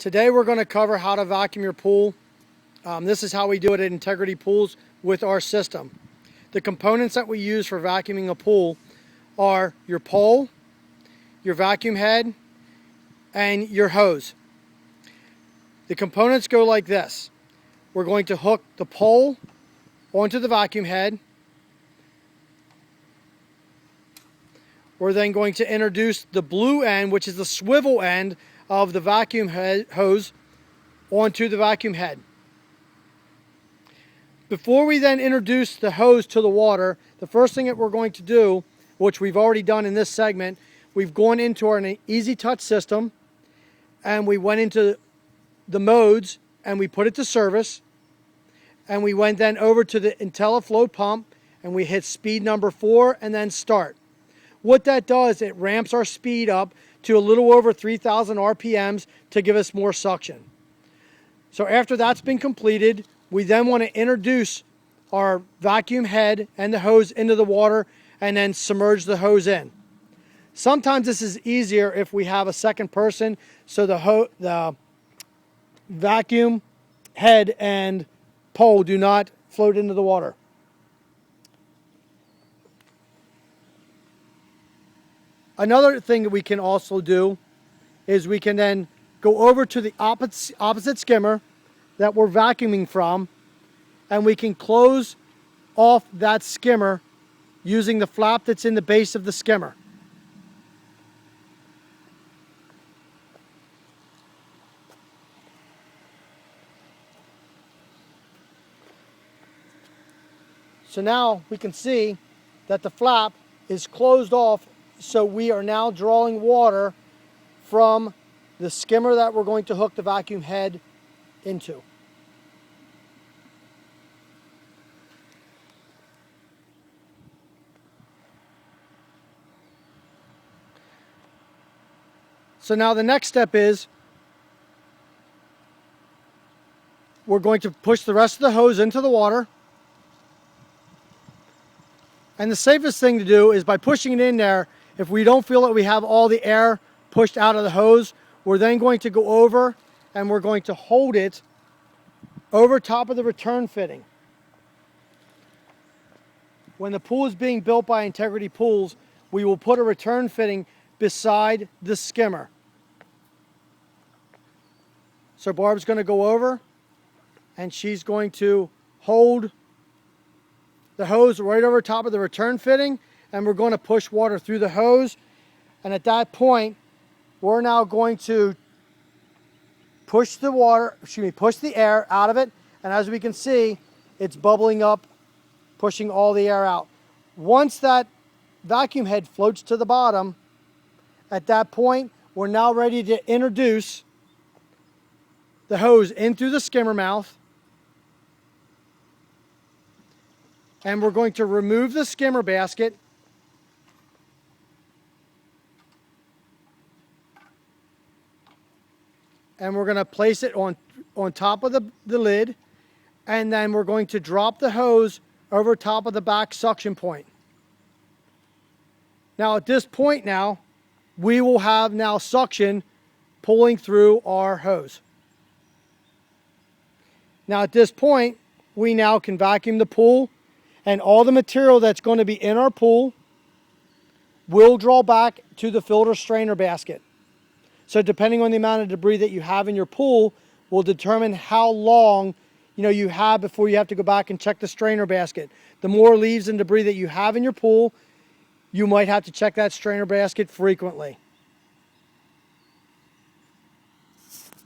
Today we're going to cover how to vacuum your pool. This is how we do it at Integrity Pools with our system. The components that we use for vacuuming a pool are your pole, your vacuum head, and your hose. The components go like this. We're going to hook the pole onto the vacuum head. We're then going to introduce the blue end, which is the swivel end of the vacuum hose, onto the vacuum head. Before we then introduce the hose to the water, the first thing that we're going to do, which we've already done in this segment, we've gone into our Easy Touch system and we went into the modes and we put it to service, and we went then over to the IntelliFlow pump and we hit speed number 4 and then start. What that does, it ramps our speed up to a little over 3,000 RPMs to give us more suction. So after that's been completed, we then want to introduce our vacuum head and the hose into the water and then submerge the hose in. Sometimes this is easier if we have a second person, so the vacuum head and pole do not float into the water. Another thing that we can also do is we can then go over to the opposite skimmer that we're vacuuming from, and we can close off that skimmer using the flap that's in the base of the skimmer. So now we can see that the flap is closed off, so we are now drawing water from the skimmer that we're going to hook the vacuum head into. So now the next step is we're going to push the rest of the hose into the water. And the safest thing to do is by pushing it in there. If we don't feel that we have all the air pushed out of the hose, we're then going to go over and we're going to hold it over top of the return fitting. When the pool is being built by Integrity Pools, we will put a return fitting beside the skimmer. So Barb's going to go over and she's going to hold the hose right over top of the return fitting, and we're going to push water through the hose. And at that point, we're now going to push the air out of it. And as we can see, it's bubbling up, pushing all the air out. Once that vacuum head floats to the bottom, at that point, we're now ready to introduce the hose in through the skimmer mouth. And we're going to remove the skimmer basket. And we're going to place it on top of the lid. And then we're going to drop the hose over top of the back suction point. Now at this point now, we will have now suction pulling through our hose. Now at this point, we now can vacuum the pool, and all the material that's going to be in our pool will draw back to the filter strainer basket. So depending on the amount of debris that you have in your pool will determine how long you have before you have to go back and check the strainer basket. The more leaves and debris that you have in your pool, you might have to check that strainer basket frequently.